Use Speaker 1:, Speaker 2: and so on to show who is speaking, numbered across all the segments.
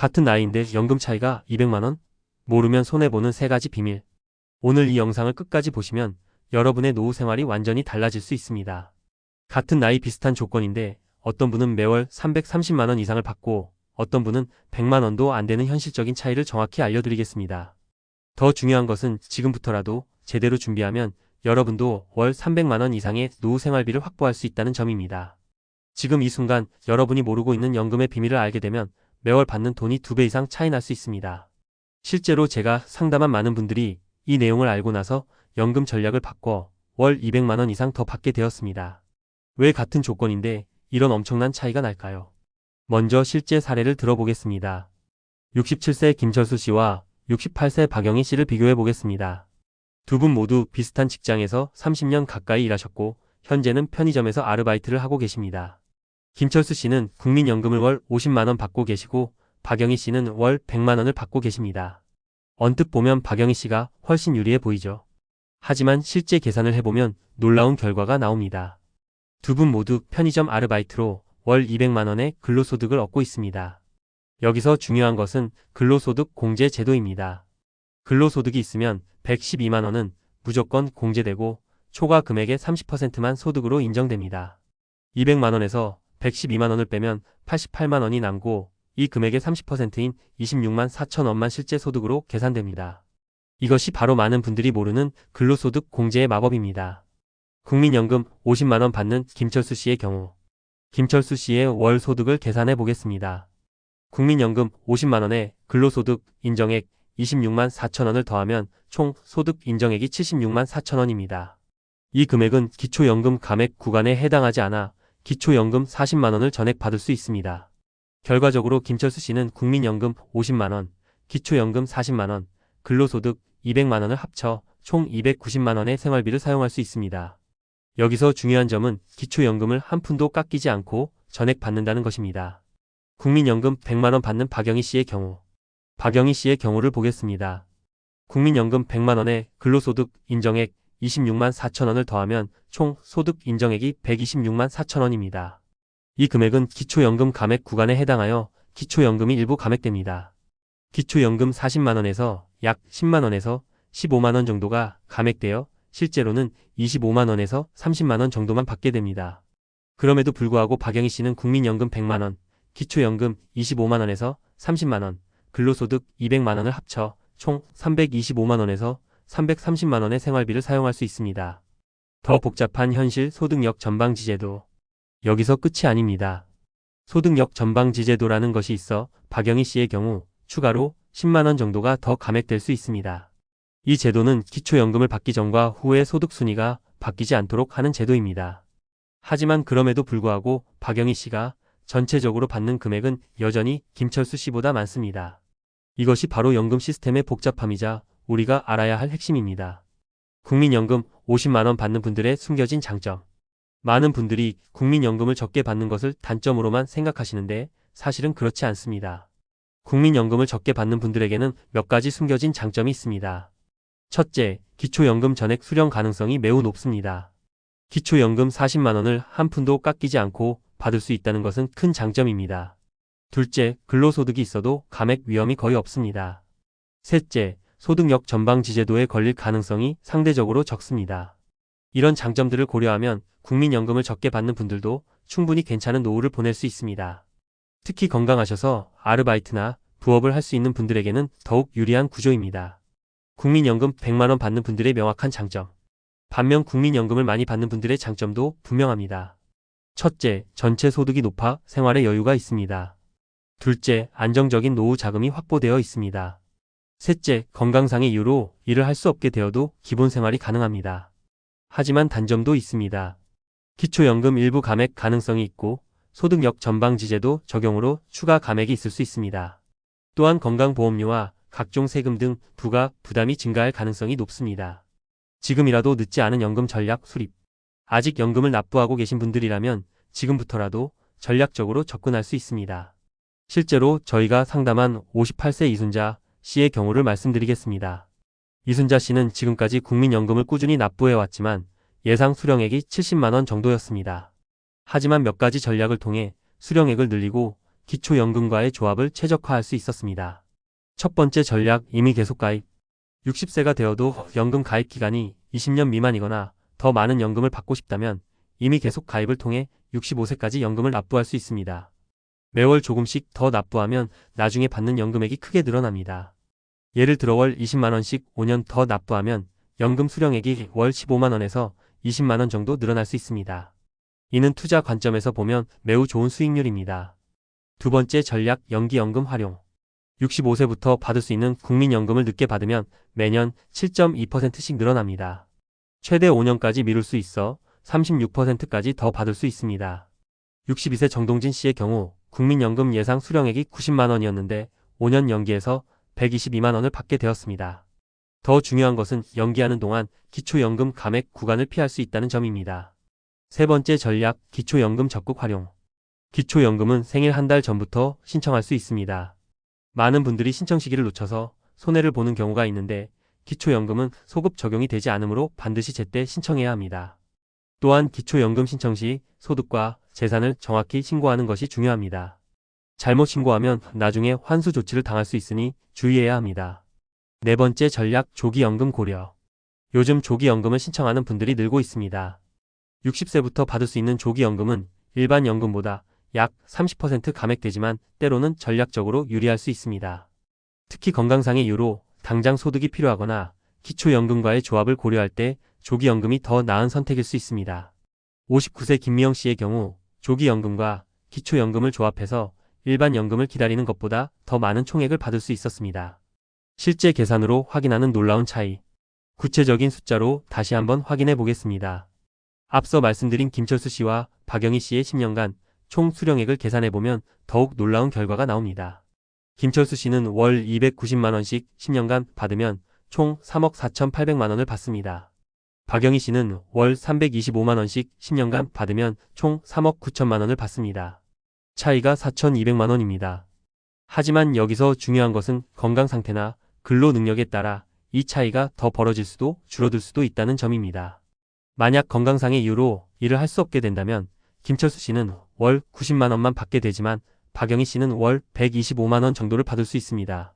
Speaker 1: 같은 나이인데 연금 차이가 200만원? 모르면 손해보는 3가지 비밀. 오늘 이 영상을 끝까지 보시면 여러분의 노후 생활이 완전히 달라질 수 있습니다. 같은 나이 비슷한 조건인데 어떤 분은 매월 330만원 이상을 받고 어떤 분은 100만원도 안 되는 현실적인 차이를 정확히 알려드리겠습니다. 더 중요한 것은 지금부터라도 제대로 준비하면 여러분도 월 300만원 이상의 노후 생활비를 확보할 수 있다는 점입니다. 지금 이 순간 여러분이 모르고 있는 연금의 비밀을 알게 되면 매월 받는 돈이 2배 이상 차이 날 수 있습니다. 실제로 제가 상담한 많은 분들이 이 내용을 알고 나서 연금 전략을 바꿔 월 200만원 이상 더 받게 되었습니다. 왜 같은 조건인데 이런 엄청난 차이가 날까요? 먼저 실제 사례를 들어보겠습니다. 67세 김철수 씨와 68세 박영희 씨를 비교해 보겠습니다. 두 분 모두 비슷한 직장에서 30년 가까이 일하셨고 현재는 편의점에서 아르바이트를 하고 계십니다. 김철수 씨는 국민연금을 월 50만원 받고 계시고 박영희 씨는 월 100만원을 받고 계십니다. 언뜻 보면 박영희 씨가 훨씬 유리해 보이죠. 하지만 실제 계산을 해보면 놀라운 결과가 나옵니다. 두 분 모두 편의점 아르바이트로 월 200만원의 근로소득을 얻고 있습니다. 여기서 중요한 것은 근로소득 공제 제도입니다. 근로소득이 있으면 112만원은 무조건 공제되고 초과 금액의 30%만 소득으로 인정됩니다. 200만원에서 112만원을 빼면 88만원이 남고 이 금액의 30%인 26만 4천원만 실제 소득으로 계산됩니다. 이것이 바로 많은 분들이 모르는 근로소득 공제의 마법입니다. 국민연금 50만원 받는 김철수 씨의 경우 김철수 씨의 월 소득을 계산해 보겠습니다. 국민연금 50만원에 근로소득 인정액 26만 4천원을 더하면 총 소득 인정액이 76만 4천원입니다. 이 금액은 기초연금 감액 구간에 해당하지 않아 기초연금 40만원을 전액 받을 수 있습니다. 결과적으로 김철수 씨는 국민연금 50만원, 기초연금 40만원, 근로소득 200만원을 합쳐 총 290만원의 생활비를 사용할 수 있습니다. 여기서 중요한 점은 기초연금을 한 푼도 깎이지 않고 전액 받는다는 것입니다. 국민연금 100만원 받는 박영희 씨의 경우 박영희 씨의 경우를 보겠습니다. 국민연금 100만원에 근로소득 인정액 26만 4천원을 더하면 총 소득 인정액이 126만 4천원입니다. 이 금액은 기초연금 감액 구간에 해당하여 기초연금이 일부 감액됩니다. 기초연금 40만원에서 약 10만원에서 15만원 정도가 감액되어 실제로는 25만원에서 30만원 정도만 받게 됩니다. 그럼에도 불구하고 박영희 씨는 국민연금 100만원, 기초연금 25만원에서 30만원, 근로소득 200만원을 합쳐 총 325만원에서 330만원의 생활비를 사용할 수 있습니다. 더 복잡한 현실 소득력 전방지제도. 여기서 끝이 아닙니다. 소득력 전방지제도라는 것이 있어 박영희 씨의 경우 추가로 10만원 정도가 더 감액될 수 있습니다. 이 제도는 기초연금을 받기 전과 후의 소득 순위가 바뀌지 않도록 하는 제도입니다. 하지만 그럼에도 불구하고 박영희 씨가 전체적으로 받는 금액은 여전히 김철수 씨보다 많습니다. 이것이 바로 연금 시스템의 복잡함이자 우리가 알아야 할 핵심입니다. 국민연금 50만원 받는 분들의 숨겨진 장점. 많은 분들이 국민연금을 적게 받는 것을 단점으로만 생각하시는데 사실은 그렇지 않습니다. 국민연금을 적게 받는 분들에게는 몇 가지 숨겨진 장점이 있습니다. 첫째, 기초연금 전액 수령 가능성이 매우 높습니다. 기초연금 40만원을 한 푼도 깎이지 않고 받을 수 있다는 것은 큰 장점입니다. 둘째, 근로소득이 있어도 감액 위험이 거의 없습니다. 셋째, 소득력 전방지제도에 걸릴 가능성이 상대적으로 적습니다. 이런 장점들을 고려하면 국민연금을 적게 받는 분들도 충분히 괜찮은 노후를 보낼 수 있습니다. 특히 건강하셔서 아르바이트나 부업을 할 수 있는 분들에게는 더욱 유리한 구조입니다. 국민연금 100만원 받는 분들의 명확한 장점. 반면 국민연금을 많이 받는 분들의 장점도 분명합니다. 첫째, 전체 소득이 높아 생활에 여유가 있습니다. 둘째, 안정적인 노후 자금이 확보되어 있습니다. 셋째, 건강상의 이유로 일을 할 수 없게 되어도 기본 생활이 가능합니다. 하지만 단점도 있습니다. 기초연금 일부 감액 가능성이 있고 소득력 전방지제도 적용으로 추가 감액이 있을 수 있습니다. 또한 건강보험료와 각종 세금 등 부가 부담이 증가할 가능성이 높습니다. 지금이라도 늦지 않은 연금 전략 수립. 아직 연금을 납부하고 계신 분들이라면 지금부터라도 전략적으로 접근할 수 있습니다. 실제로 저희가 상담한 58세 이순자 씨의 경우를 말씀드리겠습니다. 이순자 씨는 지금까지 국민연금을 꾸준히 납부해왔지만 예상 수령액이 70만원 정도였습니다. 하지만 몇 가지 전략을 통해 수령액을 늘리고 기초연금과의 조합을 최적화할 수 있었습니다. 첫 번째 전략, 이미 계속 가입. 60세가 되어도 연금 가입 기간이 20년 미만이거나 더 많은 연금을 받고 싶다면 이미 계속 가입을 통해 65세까지 연금을 납부할 수 있습니다. 매월 조금씩 더 납부하면 나중에 받는 연금액이 크게 늘어납니다. 예를 들어 월 20만원씩 5년 더 납부하면 연금 수령액이 월 15만원에서 20만원 정도 늘어날 수 있습니다. 이는 투자 관점에서 보면 매우 좋은 수익률입니다. 두 번째 전략, 연기연금 활용. 65세부터 받을 수 있는 국민연금을 늦게 받으면 매년 7.2%씩 늘어납니다. 최대 5년까지 미룰 수 있어 36%까지 더 받을 수 있습니다. 62세 정동진 씨의 경우 국민연금 예상 수령액이 90만원이었는데 5년 연기해서 122만원을 받게 되었습니다. 더 중요한 것은 연기하는 동안 기초연금 감액 구간을 피할 수 있다는 점입니다. 세 번째 전략, 기초연금 적극 활용. 기초연금은 생일 한 달 전부터 신청할 수 있습니다. 많은 분들이 신청 시기를 놓쳐서 손해를 보는 경우가 있는데 기초연금은 소급 적용이 되지 않으므로 반드시 제때 신청해야 합니다. 또한 기초연금 신청 시 소득과 재산을 정확히 신고하는 것이 중요합니다. 잘못 신고하면 나중에 환수 조치를 당할 수 있으니 주의해야 합니다. 네 번째 전략, 조기연금 고려. 요즘 조기연금을 신청하는 분들이 늘고 있습니다. 60세부터 받을 수 있는 조기연금은 일반 연금보다 약 30% 감액되지만 때로는 전략적으로 유리할 수 있습니다. 특히 건강상의 이유로 당장 소득이 필요하거나 기초연금과의 조합을 고려할 때 조기연금이 더 나은 선택일 수 있습니다. 59세 김미영 씨의 경우 조기연금과 기초연금을 조합해서 일반 연금을 기다리는 것보다 더 많은 총액을 받을 수 있었습니다. 실제 계산으로 확인하는 놀라운 차이. 구체적인 숫자로 다시 한번 확인해 보겠습니다. 앞서 말씀드린 김철수 씨와 박영희 씨의 10년간 총 수령액을 계산해보면 더욱 놀라운 결과가 나옵니다. 김철수 씨는 월 290만원씩 10년간 받으면 총 3억 4,800만원을 받습니다. 박영희 씨는 월 325만원씩 10년간 받으면 총 3억 9천만원을 받습니다. 차이가 4,200만원입니다. 하지만 여기서 중요한 것은 건강 상태나 근로 능력에 따라 이 차이가 더 벌어질 수도 줄어들 수도 있다는 점입니다. 만약 건강상의 이유로 일을 할 수 없게 된다면 김철수 씨는 월 90만원만 받게 되지만 박영희 씨는 월 125만원 정도를 받을 수 있습니다.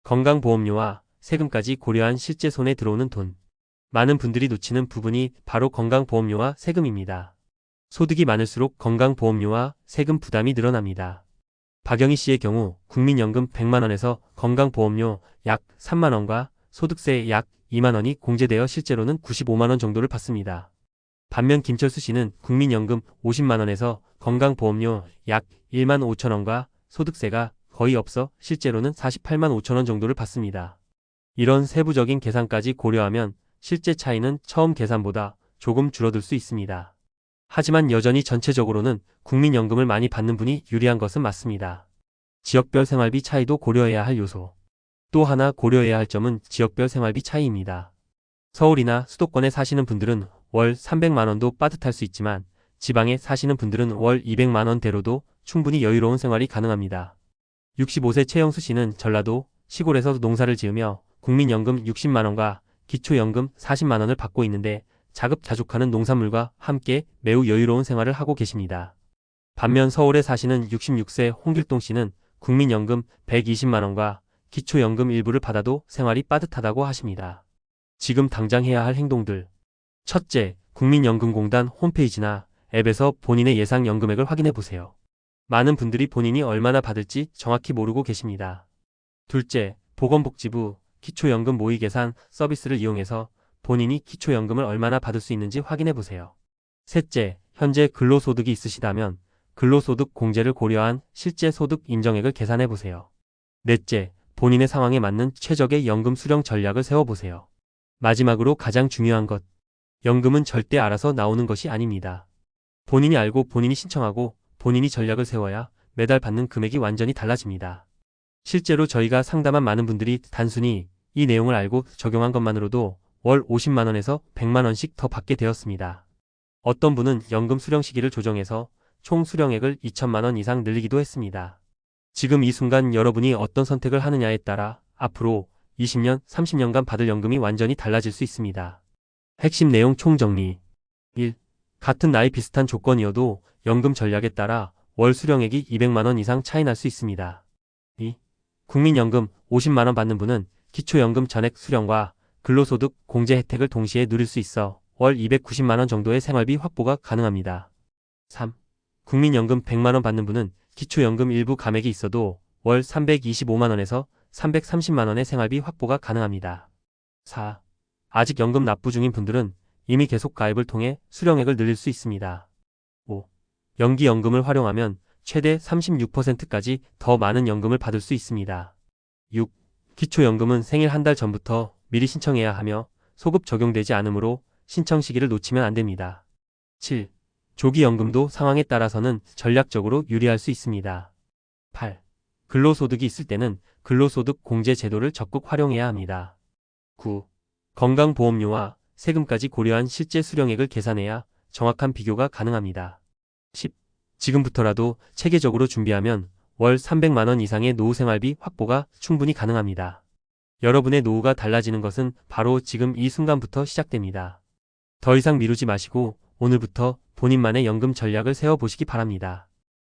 Speaker 1: 건강보험료와 세금까지 고려한 실제 손에 들어오는 돈. 많은 분들이 놓치는 부분이 바로 건강보험료와 세금입니다. 소득이 많을수록 건강보험료와 세금 부담이 늘어납니다. 박영희 씨의 경우 국민연금 100만원에서 건강보험료 약 3만원과 소득세 약 2만원이 공제되어 실제로는 95만원 정도를 받습니다. 반면 김철수 씨는 국민연금 50만원에서 건강보험료 약 1만 5천원과 소득세가 거의 없어 실제로는 48만 5천원 정도를 받습니다. 이런 세부적인 계산까지 고려하면 실제 차이는 처음 계산보다 조금 줄어들 수 있습니다. 하지만 여전히 전체적으로는 국민연금을 많이 받는 분이 유리한 것은 맞습니다. 지역별 생활비 차이도 고려해야 할 요소. 또 하나 고려해야 할 점은 지역별 생활비 차이입니다. 서울이나 수도권에 사시는 분들은 월 300만원도 빠듯할 수 있지만 지방에 사시는 분들은 월 200만원대로도 충분히 여유로운 생활이 가능합니다. 65세 최영수 씨는 전라도 시골에서 농사를 지으며 국민연금 60만원과 기초연금 40만원을 받고 있는데 자급자족하는 농산물과 함께 매우 여유로운 생활을 하고 계십니다. 반면 서울에 사시는 66세 홍길동 씨는 국민연금 120만원과 기초연금 일부를 받아도 생활이 빠듯하다고 하십니다. 지금 당장 해야 할 행동들. 첫째, 국민연금공단 홈페이지나 앱에서 본인의 예상 연금액을 확인해 보세요. 많은 분들이 본인이 얼마나 받을지 정확히 모르고 계십니다. 둘째, 보건복지부 기초연금 모의계산 서비스를 이용해서 본인이 기초연금을 얼마나 받을 수 있는지 확인해 보세요. 셋째, 현재 근로소득이 있으시다면 근로소득 공제를 고려한 실제 소득 인정액을 계산해 보세요. 넷째, 본인의 상황에 맞는 최적의 연금 수령 전략을 세워보세요. 마지막으로 가장 중요한 것. 연금은 절대 알아서 나오는 것이 아닙니다. 본인이 알고 본인이 신청하고 본인이 전략을 세워야 매달 받는 금액이 완전히 달라집니다. 실제로 저희가 상담한 많은 분들이 단순히 이 내용을 알고 적용한 것만으로도 월 50만원에서 100만원씩 더 받게 되었습니다. 어떤 분은 연금 수령 시기를 조정해서 총 수령액을 2천만원 이상 늘리기도 했습니다. 지금 이 순간 여러분이 어떤 선택을 하느냐에 따라 앞으로 20년, 30년간 받을 연금이 완전히 달라질 수 있습니다. 핵심 내용 총정리. 1. 같은 나이 비슷한 조건이어도 연금 전략에 따라 월 수령액이 200만 원 이상 차이 날 수 있습니다. 2. 국민연금 50만 원 받는 분은 기초연금 전액 수령과 근로소득 공제 혜택을 동시에 누릴 수 있어 월 290만 원 정도의 생활비 확보가 가능합니다. 3. 국민연금 100만 원 받는 분은 기초연금 일부 감액이 있어도 월 325만 원에서 330만 원의 생활비 확보가 가능합니다. 4. 아직 연금 납부 중인 분들은 이미 계속 가입을 통해 수령액을 늘릴 수 있습니다. 5. 연기연금을 활용하면 최대 36%까지 더 많은 연금을 받을 수 있습니다. 6. 기초연금은 생일 한 달 전부터 미리 신청해야 하며 소급 적용되지 않으므로 신청 시기를 놓치면 안 됩니다. 7. 조기연금도 상황에 따라서는 전략적으로 유리할 수 있습니다. 8. 근로소득이 있을 때는 근로소득 공제 제도를 적극 활용해야 합니다. 9. 건강보험료와 세금까지 고려한 실제 수령액을 계산해야 정확한 비교가 가능합니다. 10. 지금부터라도 체계적으로 준비하면 월 300만 원 이상의 노후 생활비 확보가 충분히 가능합니다. 여러분의 노후가 달라지는 것은 바로 지금 이 순간부터 시작됩니다. 더 이상 미루지 마시고 오늘부터 본인만의 연금 전략을 세워보시기 바랍니다.